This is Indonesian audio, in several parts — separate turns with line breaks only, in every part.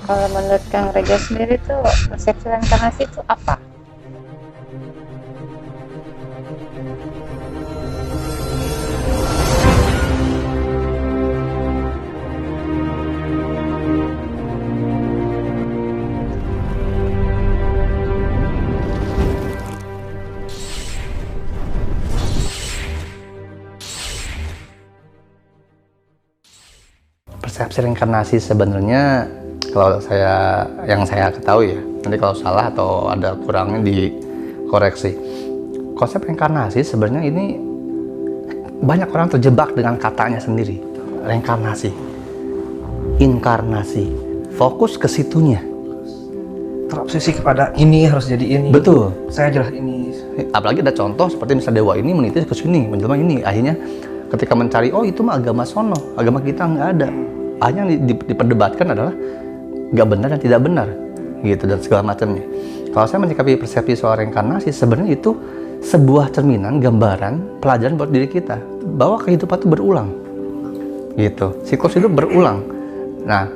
Kalau menurut Kang Reza sendiri tuh persepsi reinkarnasi itu apa?
Persepsi reinkarnasi sebenarnya kalau yang saya ketahui ya, nanti kalau salah atau ada kurangnya dikoreksi. Konsep reinkarnasi sebenarnya ini banyak orang terjebak dengan katanya sendiri. Reinkarnasi, inkarnasi, fokus ke situnya.
Terobsesi kepada ini harus jadi ini.
Betul.
Saya jelas ini.
Apalagi ada contoh seperti misalnya dewa ini meniti ke sini, menjelma ini. Akhirnya ketika mencari, oh itu mah agama sono, agama kita nggak ada. Akhirnya yang diperdebatkan adalah nggak benar dan tidak benar, gitu dan segala macamnya. Kalau saya menyikapi persepsi soal reinkarnasi, sebenarnya itu sebuah cerminan, gambaran, pelajaran buat diri kita bahwa kehidupan itu berulang, gitu. Siklus hidup berulang. Nah,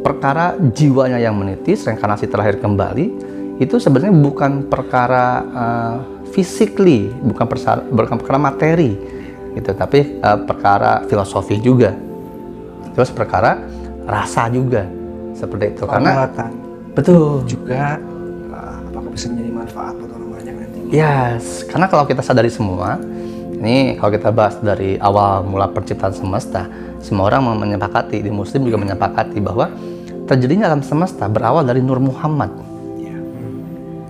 perkara jiwanya yang menitis, reinkarnasi terakhir kembali, itu sebenarnya bukan perkara physically, bukan perkara materi, gitu, tapi perkara filosofi juga, terus perkara rasa juga, seperti itu. Karena betul
juga apakah bisa menjadi manfaat buat orang banyak nanti?
Yes, karena kalau kita sadari semua, ini kalau kita bahas dari awal mula penciptaan semesta, semua orang menyepakati, di Muslim juga menyepakati bahwa terjadinya alam semesta berawal dari Nur Muhammad.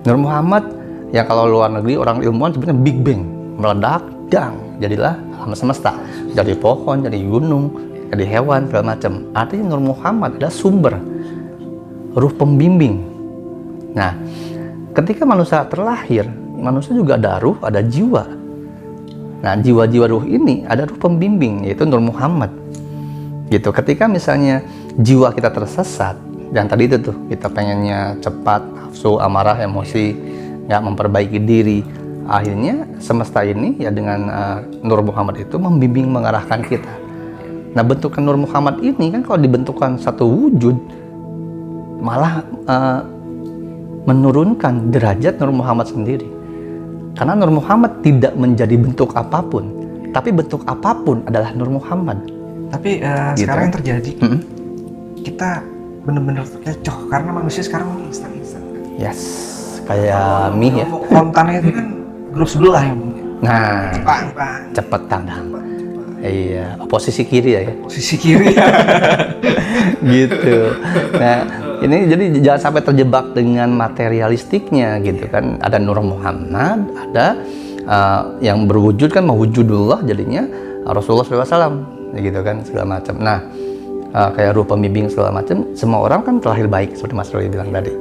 Nur Muhammad yang kalau luar negeri orang ilmuwan sebenarnya Big Bang, meledak, dang, jadilah alam semesta. Jadi pohon, jadi gunung, jadi hewan, segala macam. Artinya Nur Muhammad adalah sumber, ruh pembimbing. Nah, ketika manusia terlahir, manusia juga ada ruh, ada jiwa. Nah, jiwa-jiwa ruh ini ada ruh pembimbing, yaitu Nur Muhammad. Gitu. Ketika misalnya jiwa kita tersesat, dan tadi itu tuh kita pengennya cepat, nafsu, amarah, emosi, nggak memperbaiki diri, akhirnya semesta ini ya dengan Nur Muhammad itu membimbing, mengarahkan kita. Nah, bentukan Nur Muhammad ini kan kalau dibentukkan satu wujud, malah menurunkan derajat Nur Muhammad sendiri. Karena Nur Muhammad tidak menjadi bentuk apapun, tapi bentuk apapun adalah Nur Muhammad.
Tapi
Gitu.
sekarang yang terjadi, kita benar-benar terkecoh karena manusia sekarang instan-instan.
Yes, kayak mie ya.
Kontennya itu kan grup sebelah yang punya.
Nah,
Bang.
cepet tandang. Iya, posisi kiri ya.
Posisi kiri.
Gitu. Nah, ini jadi jangan sampai terjebak dengan materialistiknya gitu kan. Ada Nur Muhammad, ada yang berwujud kan mewujudullah jadinya Rasulullah SAW gitu kan segala macam. Nah, kayak ruh pembimbing segala macam, semua orang kan terlahir baik seperti Mas Roy bilang tadi.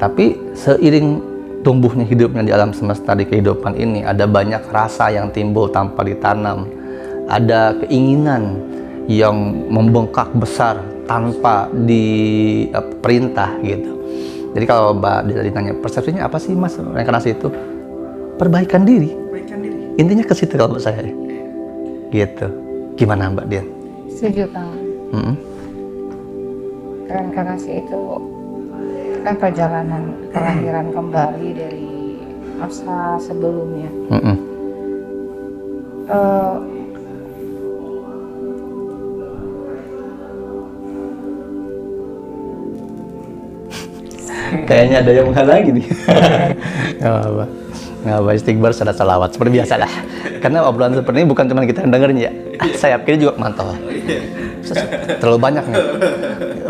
Tapi seiring tumbuhnya hidupnya di alam semesta, di kehidupan ini, ada banyak rasa yang timbul tanpa ditanam. Ada keinginan yang membengkak besar tanpa diperintah gitu. Jadi kalau Mbak ditanya persepsinya apa sih Mas reinkarnasi itu? Perbaikan diri. Intinya ke situ kalau menurut saya. Gitu. Gimana Mbak Dian?
Setuju Kang. Reinkarnasi itu kan perjalanan kelahiran kembali dari masa sebelumnya.
Kayaknya ada yang menghalangi nih. Nggak apa, istighbar, salat salawat seperti biasa lah. Karena obrolan seperti ini bukan cuma kita yang dengerin ya. Saya kira juga mantau. Terlalu banyak nih.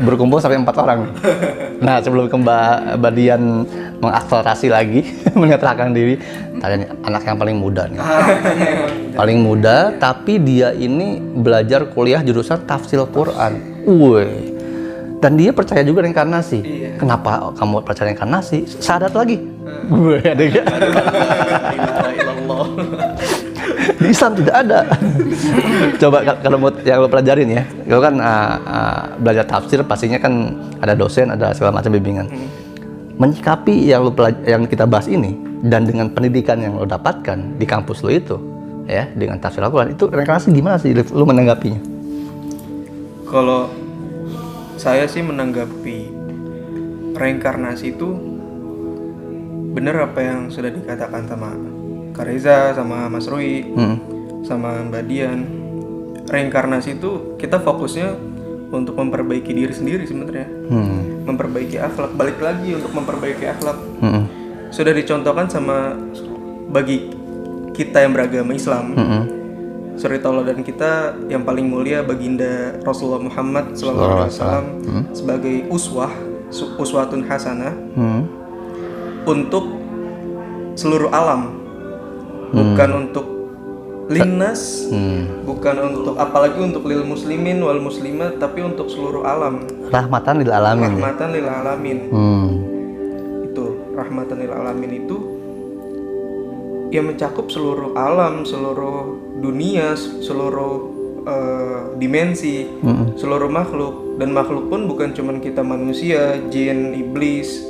Berkumpul sampai 4 orang. Nah, sebelum Mbak Dian mengakselerasi lagi, menyerahkan diri, tanya anak yang paling muda nih. Paling muda, tapi dia ini belajar kuliah jurusan tafsir Quran. Dan dia percaya juga reinkarnasi. Kenapa kamu percaya reinkarnasi? Syahadat lagi. Gue ada gak? Di Islam tidak ada. Coba kalau mau yang lo pelajarin ya. Lo kan belajar tafsir, pastinya kan ada dosen, ada segala macam bimbingan. Menyikapi yang kita bahas ini dan dengan pendidikan yang lo dapatkan di kampus lo itu, ya, dengan tafsir Al-Quran itu reinkarnasi gimana sih? Lo menanggapinya?
Kalau saya sih menanggapi reinkarnasi itu bener apa yang sudah dikatakan sama Kak Reza, sama Mas Rui, sama Mbak Dian. Reinkarnasi itu kita fokusnya untuk memperbaiki diri sendiri sebenarnya, memperbaiki akhlak, balik lagi untuk memperbaiki akhlak. Sudah dicontohkan sama bagi kita yang beragama Islam, suri tauladan kita yang paling mulia baginda Rasulullah Muhammad SAW sebagai uswatun hasanah untuk seluruh alam, bukan untuk linnas, bukan untuk apalagi untuk lil muslimin wal muslimat, tapi untuk seluruh alam.
Rahmatan lil alamin.
Rahmatan lil alamin. Itu rahmatan lil alamin itu yang mencakup seluruh alam, seluruh dunia, seluruh dimensi, seluruh makhluk. Dan makhluk pun bukan cuma kita manusia, jin, iblis,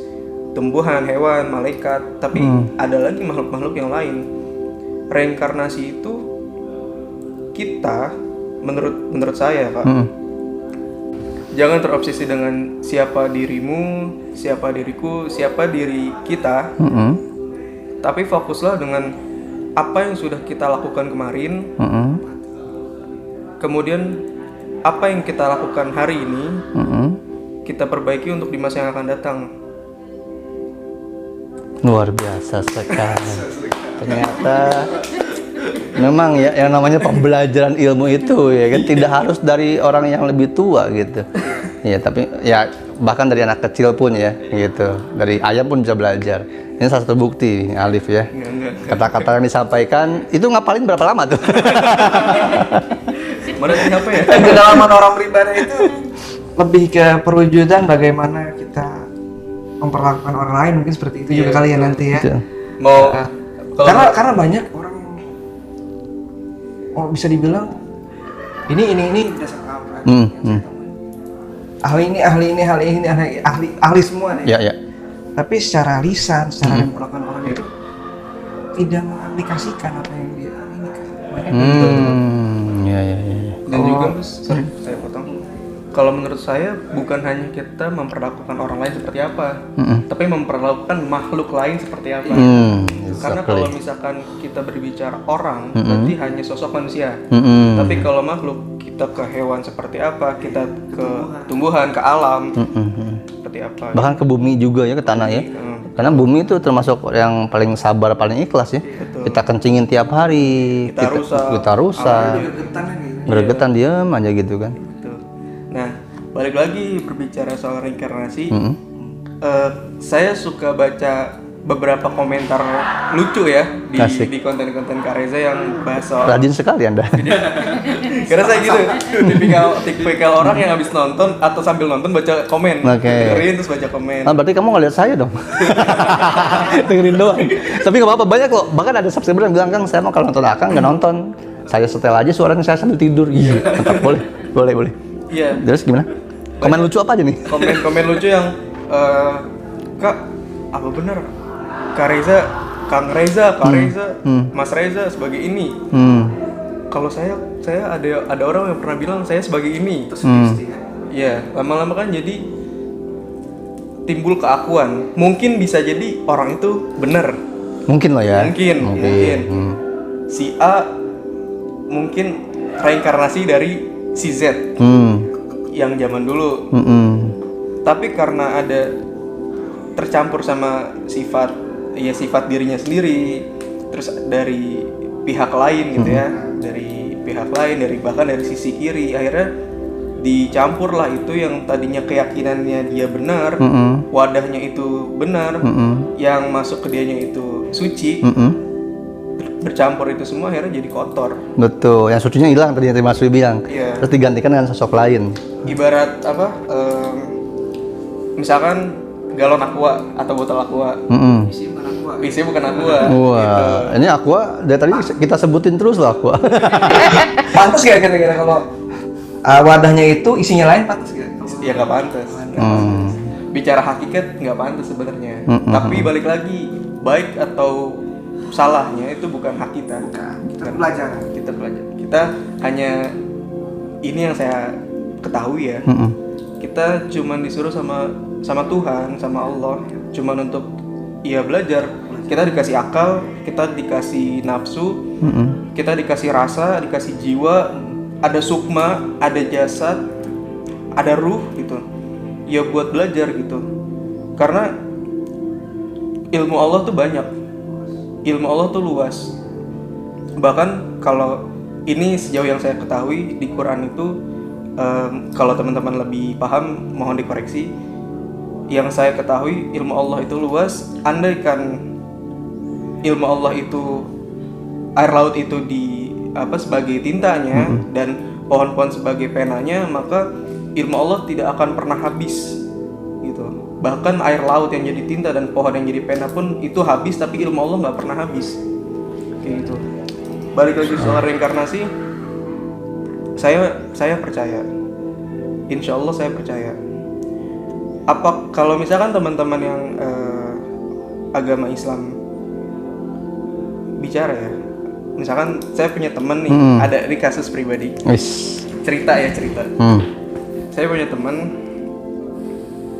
tumbuhan, hewan, malaikat, tapi ada lagi makhluk-makhluk yang lain. Reinkarnasi itu kita, menurut saya Kak, jangan terobsesi dengan siapa dirimu, siapa diriku, siapa diri kita, tapi fokuslah dengan apa yang sudah kita lakukan kemarin, kemudian apa yang kita lakukan hari ini, kita perbaiki untuk di masa yang akan datang.
Luar biasa sekali. Ternyata memang ya yang namanya pembelajaran ilmu itu ya kan tidak harus dari orang yang lebih tua gitu. Ya tapi ya bahkan dari anak kecil pun ya gitu. Dari ayam pun bisa belajar. Ini salah satu bukti Alif ya. Kata-kata yang disampaikan itu ngapalin berapa lama tuh?
Mana siapa ya?
Kedalaman orang beribadah itu lebih ke perwujudan bagaimana kita memperlakukan orang lain, mungkin seperti itu juga kali ya nanti ya.
Mau
Karena banyak orang yang bisa dibilang ini berdasarkan apa? Ahli semua nih.
Ya.
Tapi secara lisan, secara memperlakukan orang itu tidak mengaplikasikan apa yang dia ini.
Ya.
Dan juga sorry, saya potong. Kalau menurut saya bukan hanya kita memperlakukan orang lain seperti apa, tapi memperlakukan makhluk lain seperti apa. Karena kalau misalkan kita berbicara orang, berarti hanya sosok manusia. Tapi kalau makhluk, kita ke hewan seperti apa, kita ke tumbuhan, ke alam seperti apa.
Bahkan ke bumi juga ya, ke tanah ya. Karena bumi itu termasuk yang paling sabar, paling ikhlas ya.
Betul.
Kita kencingin tiap hari, kita rusak. Gregetan diam aja gitu kan.
Nah, balik lagi berbicara soal reinkarnasi, saya suka baca beberapa komentar lucu ya di konten-konten Kak Reza yang bahas soal.
Rajin sekali Anda.
Karena saya gitu, tipikal orang yang habis nonton atau sambil nonton baca komen, dengerin terus baca komen.
Berarti kamu nggak lihat saya dong? Dengerin doang. Tapi nggak apa-apa, banyak kok. Bahkan ada subscriber yang bilang, Kang, saya mau kalau nonton Akang nggak nonton. Saya setel aja suaranya saya sambil tidur. Iya, mantap. Boleh. Iya. Terus gimana? Komen lucu apa aja nih?
Komen lucu yang Kak, apa benar Kang Reza, Mas Reza sebagai ini? Kalau saya ada orang yang pernah bilang saya sebagai ini. Iya, lama-lama kan jadi timbul keakuan. Mungkin bisa jadi orang itu benar.
Mungkin loh ya.
Mungkin. Si A mungkin reinkarnasi dari si Z yang zaman dulu. Tapi karena ada tercampur sama sifat dirinya sendiri, terus dari pihak lain gitu ya, bahkan dari sisi kiri, akhirnya dicampurlah itu yang tadinya keyakinannya dia benar, wadahnya itu benar, yang masuk ke dianya itu suci, bercampur itu semua akhirnya jadi kotor. Betul,
yang sucinya hilang tadi yang Mas Wi bilang, terus digantikan dengan sosok lain.
Ibarat apa? Misalkan galon aqua atau botol aqua, isi bukan aqua.
Wah, gitu. Ini aqua dari tadi kita sebutin terus lah aqua.
Pantas gak kira-kira kalau wadahnya itu isinya lain, pantas gak?
Ya nggak pantas. Bicara hakikat nggak pantas sebenarnya. Tapi balik lagi, baik atau salahnya itu bukan hak kita. Kita belajar. Kita hanya ini yang saya ketahui ya. kita cuman disuruh sama Tuhan, sama Allah, cuman untuk belajar. Kita dikasih akal, kita dikasih nafsu, kita dikasih rasa, dikasih jiwa, ada sukma, ada jasad, ada ruh gitu. Ya buat belajar gitu. Karena ilmu Allah tuh banyak, ilmu Allah tuh luas. Bahkan kalau ini sejauh yang saya ketahui di Quran itu, kalau teman-teman lebih paham mohon dikoreksi. Yang saya ketahui ilmu Allah itu luas. Andaikan ilmu Allah itu, air laut itu sebagai tintanya dan pohon-pohon sebagai penanya, maka ilmu Allah tidak akan pernah habis gitu. Bahkan air laut yang jadi tinta dan pohon yang jadi pena pun itu habis, tapi ilmu Allah nggak pernah habis kayak gitu. Balik lagi soal reinkarnasi, saya percaya, insya Allah saya percaya. Apa kalau misalkan teman-teman yang agama Islam bicara ya, misalkan saya punya teman nih, ada ini kasus pribadi, cerita. Saya punya teman,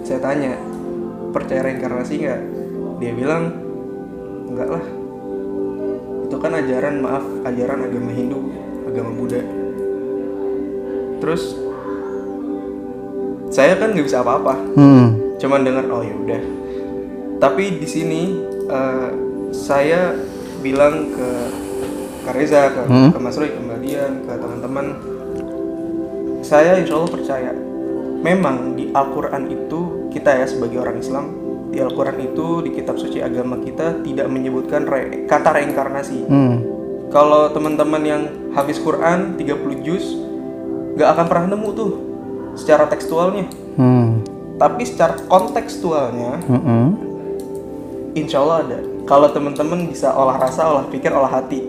saya tanya percaya reinkarnasi nggak? Dia bilang enggak lah, itu kan ajaran agama Hindu, agama Buddha. Terus saya kan nggak bisa apa-apa, cuman dengar oh ya udah. Tapi di sini saya bilang ke Kak Reza, ke Mas Roy, ke Mbak Dian, ke teman-teman, saya insya Allah percaya. Memang di Al-Quran itu, kita ya sebagai orang Islam, di Al-Quran itu, di kitab suci agama kita tidak menyebutkan kata reinkarnasi. Kalau teman-teman yang hafiz Quran 30 juz gak akan pernah nemu tuh secara tekstualnya. Tapi secara kontekstualnya insya Allah ada. Kalau teman-teman bisa olah rasa, olah pikir, olah hati.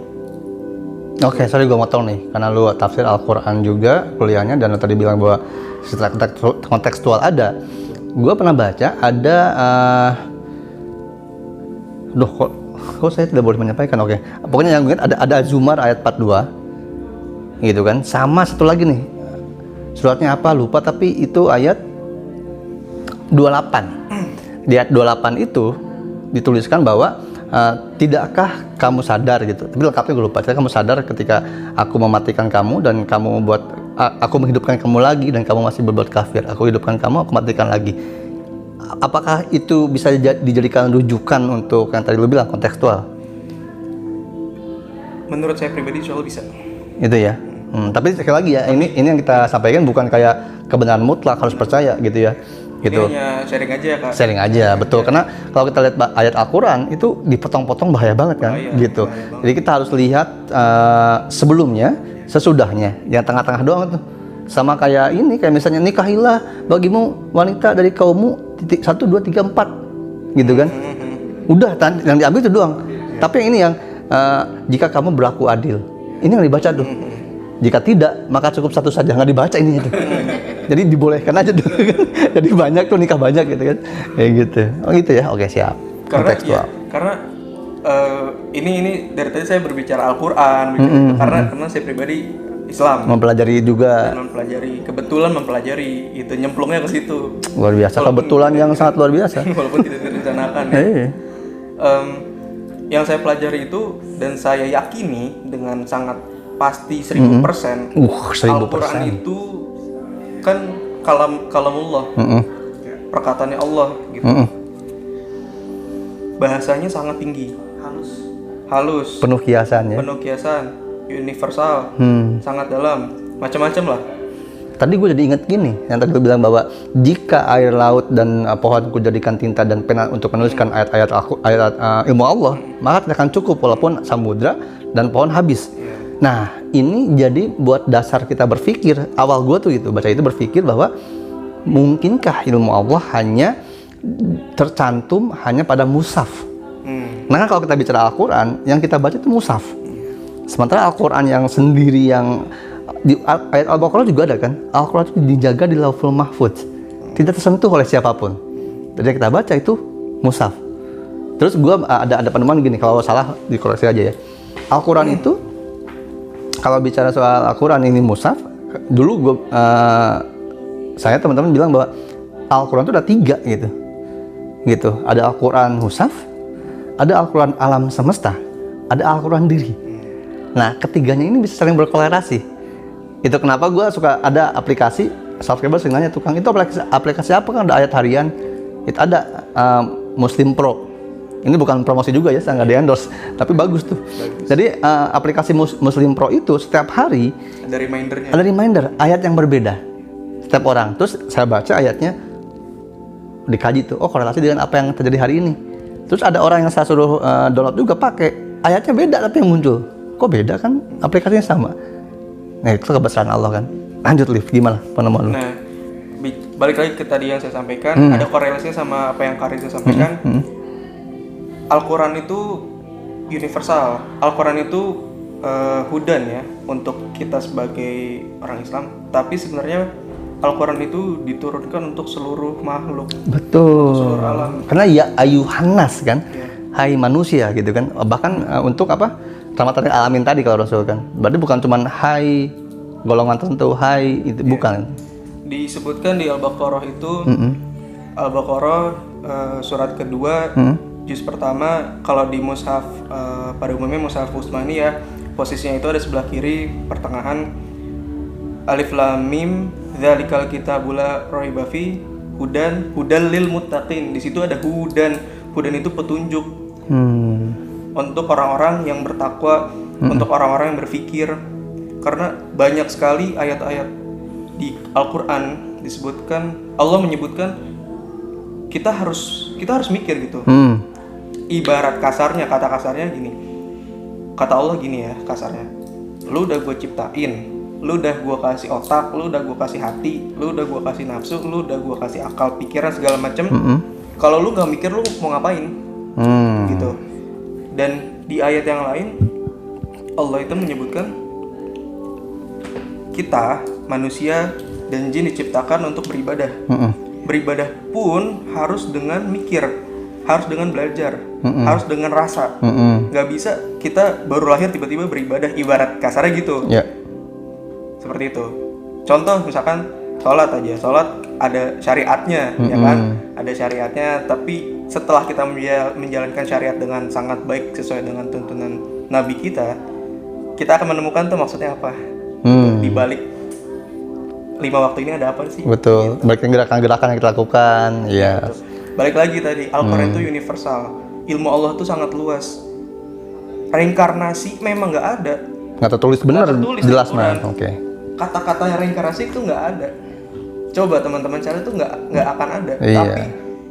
Oke, sorry gue motong nih, karena lu tafsir Al-Quran juga kuliahnya, dan lu tadi bilang bahwa secara kontekstual ada. Gue pernah baca ada, kok saya tidak boleh menyampaikan, oke. Pokoknya yang mungkin ada Zumar ayat 42, gitu kan. Sama satu lagi nih, suratnya apa lupa, tapi itu ayat 28. Di ayat 28 itu dituliskan bahwa tidakkah kamu sadar gitu, tapi lengkapnya gue lupa. Tidakkah kamu sadar ketika aku mematikan kamu dan kamu membuat aku menghidupkan kamu lagi dan kamu masih berbuat kafir, aku hidupkan kamu, aku matikan lagi. Apakah itu bisa dijadikan rujukan untuk yang tadi lu bilang kontekstual?
Menurut saya pribadi insya Allah bisa.
Itu ya. Tapi sekali lagi ya, ini yang kita sampaikan bukan kayak kebenaran mutlak harus percaya gitu ya. Gitu.
Ini hanya sharing aja ya Kak.
Sharing aja, betul. Karena kalau kita lihat ayat Al-Quran itu dipotong-potong bahaya banget kan, gitu. Jadi kita harus lihat sebelumnya, sesudahnya. Yang tengah-tengah doang tuh. Sama kayak ini, kayak misalnya nikahilah bagimu wanita dari kaummu 1, 2, 3, 4 gitu kan. Udah, yang diambil itu doang. Tapi yang ini yang jika kamu berlaku adil, ini yang dibaca tuh. Jika tidak, maka cukup satu saja, nggak dibaca ini itu. Jadi dibolehkan aja dulu kan. Jadi banyak tuh, nikah banyak gitu kan. Kayak gitu. Oh gitu ya. Oke, siap.
Karena ini dari tadi saya berbicara Al-Qur'an karena saya pribadi Islam.
Mempelajari juga.
Kebetulan mempelajari itu, nyemplungnya ke situ.
Luar biasa, kebetulan yang sangat luar biasa.
Walaupun tidak direncanakan ya. Yang saya pelajari itu dan saya yakini dengan sangat pasti 1000%.
1000%.
Al-Qur'an itu kan kalamullah, perkataannya Allah gitu. Bahasanya sangat tinggi, halus,
penuh kiasan ya,
universal, sangat dalam, macam-macam lah.
Tadi gue jadi inget gini, yang tadi gue bilang bahwa jika air laut dan pohon ku jadikan tinta dan pena untuk menuliskan ayat-ayat ilmu Allah, maka tidak akan cukup walaupun samudra dan pohon habis. Nah, ini jadi buat dasar kita berpikir. Awal gue tuh gitu, baca itu berpikir bahwa mungkinkah ilmu Allah hanya tercantum hanya pada mushaf? Nah, kalau kita bicara Al-Quran, yang kita baca itu mushaf. Sementara Al-Quran yang sendiri, yang di ayat Al-Baqarah juga ada kan? Al-Quran itu dijaga di Lauhul Mahfuz, tidak tersentuh oleh siapapun. Jadi yang kita baca itu mushaf. Terus gue ada penemuan gini, kalau salah dikoreksi aja ya. Al-Quran itu kalau bicara soal Al-Quran ini mushaf, dulu gue saya teman-teman bilang bahwa Al-Quran itu ada 3 gitu. Ada Al-Quran Husaf, ada Al-Quran alam semesta, ada Al-Quran diri. Nah, ketiganya ini bisa saling berkolerasi. Itu kenapa gue suka ada aplikasi, subscriber sering nanya, tukang itu aplikasi apa, kan ada ayat harian. Itu ada Muslim Pro. Ini bukan promosi juga ya, saya nggak di-endorse, tapi bagus tuh. Jadi aplikasi Muslim Pro itu setiap hari ada reminder ayat yang berbeda setiap orang. Terus saya baca ayatnya, dikaji tuh, oh korelasi dengan apa yang terjadi hari ini. Terus ada orang yang saya suruh download juga pakai, ayatnya beda tapi yang muncul. Kok beda kan? Aplikasinya sama. Nah itu kebesaran Allah kan. Lanjut Liv, gimana penemuan lu?
Nah, balik lagi ke tadi yang saya sampaikan, ada korelasinya sama apa yang Kak Reza sampaikan. Al-Quran itu universal. Al-Quran itu hudan ya untuk kita sebagai orang Islam. Tapi sebenarnya Al-Quran itu diturunkan untuk seluruh makhluk.
Betul.
Seluruh alam.
Karena ya ayuhannas kan, hai manusia gitu kan. Bahkan untuk apa? Rahmatan lil alamin tadi kalau Rasul kan. Berarti bukan cuma hai golongan tertentu, hai itu bukan.
Disebutkan di Al-Baqarah itu, Al-Baqarah surat kedua, juz pertama. Kalau di mushaf pada umumnya mushaf Utsmani ya, posisinya itu ada sebelah kiri pertengahan, alif lam mim dzalikal kitabul la raiba fi hudan lil muttaqin. Di situ ada hudan itu petunjuk untuk orang-orang yang bertakwa, untuk orang-orang yang berfikir. Karena banyak sekali ayat-ayat di Al-Quran disebutkan, Allah menyebutkan kita harus mikir gitu. Ibarat kasarnya, kata kasarnya gini, kata Allah gini ya kasarnya, lu udah gue ciptain, lu udah gue kasih otak, lu udah gue kasih hati, lu udah gue kasih nafsu, lu udah gue kasih akal, pikiran segala macem. Kalau lu nggak mikir, lu mau ngapain? Gitu. Dan di ayat yang lain Allah itu menyebutkan kita manusia dan jin diciptakan untuk beribadah. Beribadah pun harus dengan mikir, harus dengan belajar, harus dengan rasa. Nggak bisa kita baru lahir tiba-tiba beribadah, ibarat kasarnya gitu. Seperti itu. Contoh misalkan sholat aja, sholat ada syariatnya, ya kan? Ada syariatnya, tapi setelah kita menjalankan syariat dengan sangat baik sesuai dengan tuntunan Nabi kita akan menemukan tuh maksudnya apa. Di balik 5 waktu ini ada apa sih?
Betul. Gitu. Balik gerakan-gerakan yang kita lakukan, ya.
Balik lagi tadi, Al-Quran itu universal. Ilmu Allah itu sangat luas. Reinkarnasi memang nggak ada.
Nggak tertulis benar, jelas man. Oke.
Kata-kata yang reinkarnasi itu nggak ada. Coba teman-teman cari itu nggak akan ada.
Iya.
Tapi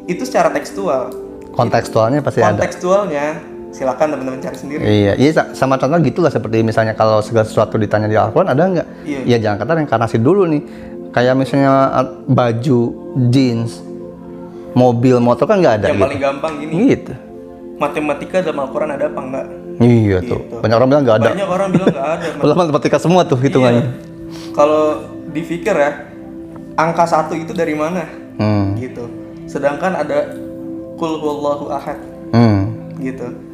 itu secara tekstual.
Kontekstualnya pasti ada.
Kontekstualnya silakan teman-teman cari sendiri.
Iya, sama contoh gitulah, seperti misalnya kalau segala sesuatu ditanya di Al-Quran ada nggak? Iya, jangan kata reinkarnasi dulu nih. Kayak misalnya baju, jeans, mobil, motor kan nggak ada.
Yang
gitu.
paling gampang gini.
Gitu.
Matematika dalam Al-Quran ada apa enggak?
Iya tuh.
Gitu.
Banyak orang bilang nggak ada.
Banyak orang bilang nggak ada.
Padahal matematika semua tuh hitungannya.
Iya. Kalau dipikir ya, angka 1 itu dari mana? Gitu. Sedangkan ada Qul huwallahu ahad. Gitu.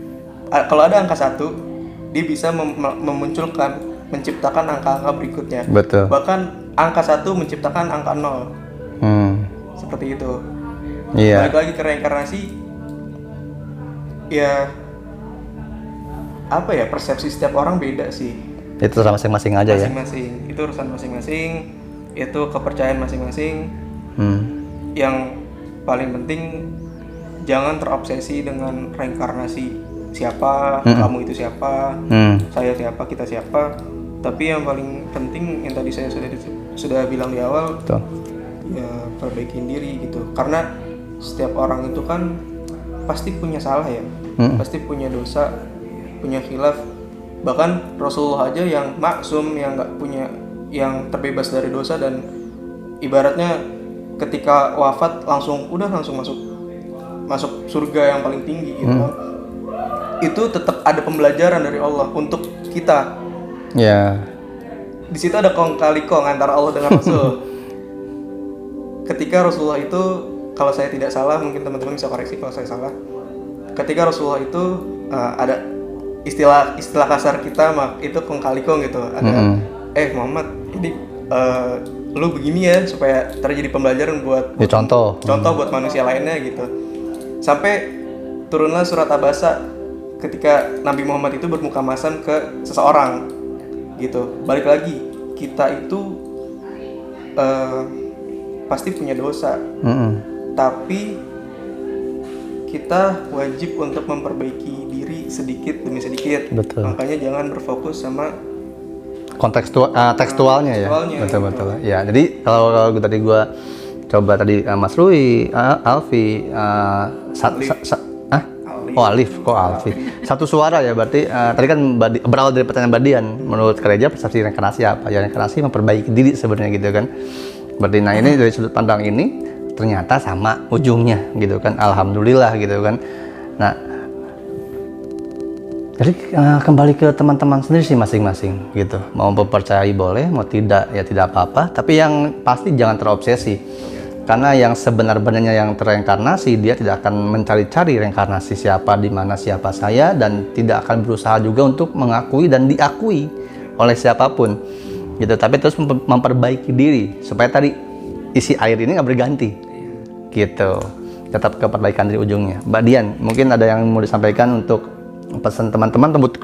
Kalau ada angka 1, dia bisa menciptakan angka-angka berikutnya.
Betul.
Bahkan angka 1 menciptakan angka 0. Seperti itu.
Iya.
Balik lagi ke reinkarnasi, ya apa ya, persepsi setiap orang beda sih.
Itu sama masing-masing aja ya.
Masing-masing. Itu urusan masing-masing. Itu kepercayaan masing-masing. Yang paling penting jangan terobsesi dengan reinkarnasi. Siapa, kamu itu siapa, saya siapa, kita siapa. Tapi yang paling penting yang tadi saya sudah bilang di awal,
betul.
Ya perbaikin diri gitu. Karena setiap orang itu kan pasti punya salah ya, pasti punya dosa, punya khilaf. Bahkan Rasulullah aja yang maksum, yang nggak punya, yang terbebas dari dosa, dan ibaratnya ketika wafat langsung masuk surga yang paling tinggi gitu. Itu tetap ada pembelajaran dari Allah untuk kita.
Ya.
Di situ ada kong kali kong antara Allah dengan Rasul. Ketika Rasulullah itu, kalau saya tidak salah, mungkin teman-teman bisa koreksi kalau saya salah. Ketika Rasulullah itu ada istilah kasar kita, itu kong kali kong gitu. Ada Muhammad, jadi lu begini ya supaya terjadi pembelajaran buat
Ya, contoh
buat manusia lainnya gitu. Sampai turunlah surat Abasa ketika Nabi Muhammad itu bermukamasan ke seseorang gitu. Balik lagi, kita itu pasti punya dosa, tapi kita wajib untuk memperbaiki diri sedikit demi sedikit.
Betul.
Makanya jangan berfokus sama
tekstualnya ya. Betul. Ya, jadi kalau tadi gua coba tadi Mas Rui, Alfi, Alif, kok Alfi. Satu suara ya, berarti tadi kan berawal dari pertanyaan Badian. Menurut gereja persepsi reinkarnasi apa? Ya, reinkarnasi memperbaiki diri sebenarnya gitu kan. Berarti nah ini dari sudut pandang ini ternyata sama ujungnya gitu kan. Alhamdulillah gitu kan. Nah, jadi kembali ke teman-teman sendiri sih masing-masing gitu. Mau mempercayai boleh, mau tidak ya tidak apa-apa. Tapi yang pasti jangan terobsesi. Karena yang sebenar-benarnya yang terreinkarnasi, dia tidak akan mencari-cari reinkarnasi siapa, di mana siapa saya, dan tidak akan berusaha juga untuk mengakui dan diakui oleh siapapun gitu. Tapi terus memperbaiki diri supaya tadi isi air ini nggak berganti gitu. Tetap ke perbaikan dari ujungnya. Mbak Dian, mungkin ada yang mau disampaikan untuk pesan teman-teman buat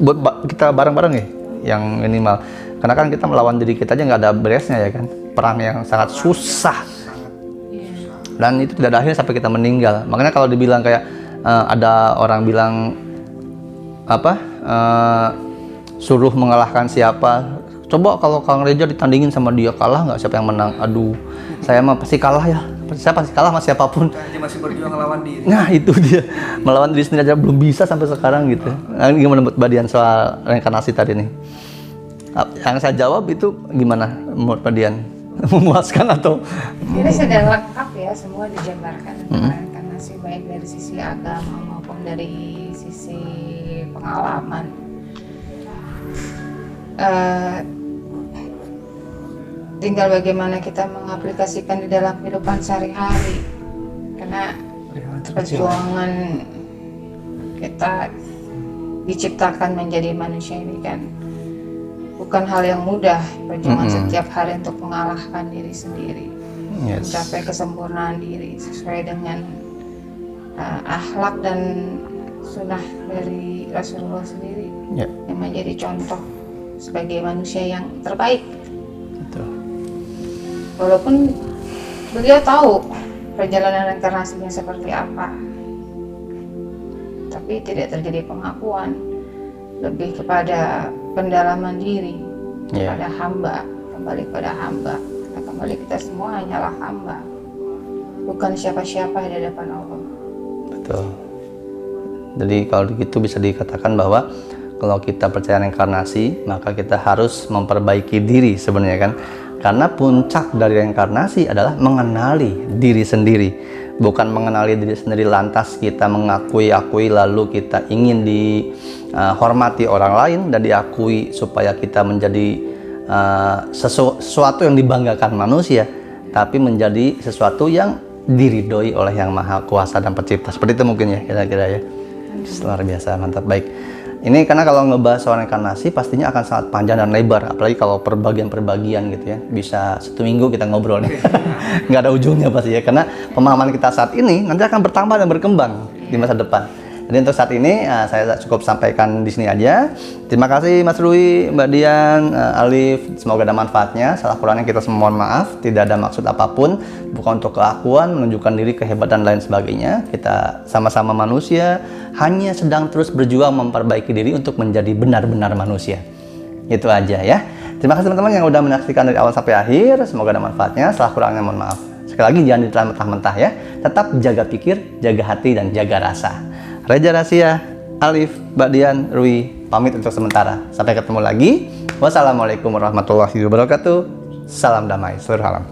kita bareng-bareng ya, yang minimal. Karena kan kita melawan diri kita aja nggak ada beresnya ya kan. Perang yang sangat susah. Dan itu tidak ada akhirnya sampai kita meninggal. Makanya kalau dibilang kayak ada orang bilang apa suruh mengalahkan siapa, coba kalau Kang Reza ditandingin sama dia, kalah nggak, siapa yang menang? Aduh, saya mah pasti kalah ya. Saya pasti kalah sama siapapun.
Dia masih berjuang melawan diri.
Nah itu dia, melawan diri sendiri aja belum bisa sampai sekarang gitu. Nah, gimana menurut Badian soal reinkarnasi tadi nih? Yang saya jawab itu gimana menurut Badian? Memuaskan atau?
Jadi sudah lengkap ya, semua dijabarkan tentang reinkarnasi, baik dari sisi agama maupun dari sisi pengalaman. Tinggal bagaimana kita mengaplikasikan di dalam kehidupan sehari-hari. Karena perjuangan kita diciptakan menjadi manusia ini kan bukan hal yang mudah, perjuangan setiap hari untuk mengalahkan diri sendiri, mencapai kesempurnaan diri sesuai dengan akhlak dan sunnah dari Rasulullah sendiri, yang menjadi contoh sebagai manusia yang terbaik.
Betul.
Walaupun beliau tahu perjalanan reinkarnasinya seperti apa, tapi tidak terjadi pengakuan, lebih kepada pendalaman diri pada hamba, kembali pada hamba. Karena kembali kita semua hanyalah hamba, bukan siapa-siapa di hadapan Allah.
Betul. Jadi kalau begitu bisa dikatakan bahwa kalau kita percaya reinkarnasi, maka kita harus memperbaiki diri sebenarnya kan. Karena puncak dari reinkarnasi adalah mengenali diri sendiri. Bukan mengenali diri sendiri lantas kita mengakui lalu kita ingin dihormati orang lain dan diakui supaya kita menjadi sesuatu yang dibanggakan manusia, tapi menjadi sesuatu yang diridhoi oleh Yang Maha Kuasa dan Pencipta. Seperti itu mungkin ya kira-kira ya. Luar biasa, mantap. Baik. Ini karena kalau ngebahas soal reinkarnasi pastinya akan sangat panjang dan lebar, apalagi kalau perbagian-perbagian gitu ya. Bisa 1 minggu kita ngobrol nih. Nggak ada ujungnya pasti ya, karena pemahaman kita saat ini nanti akan bertambah dan berkembang di masa depan. Jadi untuk saat ini saya cukup sampaikan di sini aja. Terima kasih Mas Rui, Mbak Dian, Alif, semoga ada manfaatnya. Salah kurangnya kita semua mohon maaf, tidak ada maksud apapun, bukan untuk keakuan, menunjukkan diri, kehebatan dan lain sebagainya. Kita sama-sama manusia, hanya sedang terus berjuang memperbaiki diri untuk menjadi benar-benar manusia. Itu aja ya. Terima kasih teman-teman yang udah menyaksikan dari awal sampai akhir. Semoga ada manfaatnya. Salah kurangnya mohon maaf. Sekali lagi jangan ditelan mentah-mentah ya. Tetap jaga pikir, jaga hati dan jaga rasa. Reza Rahasia, Alif, Mbak Dian, Rui pamit untuk sementara. Sampai ketemu lagi. Wassalamualaikum warahmatullahi wabarakatuh. Salam damai seluruh alam.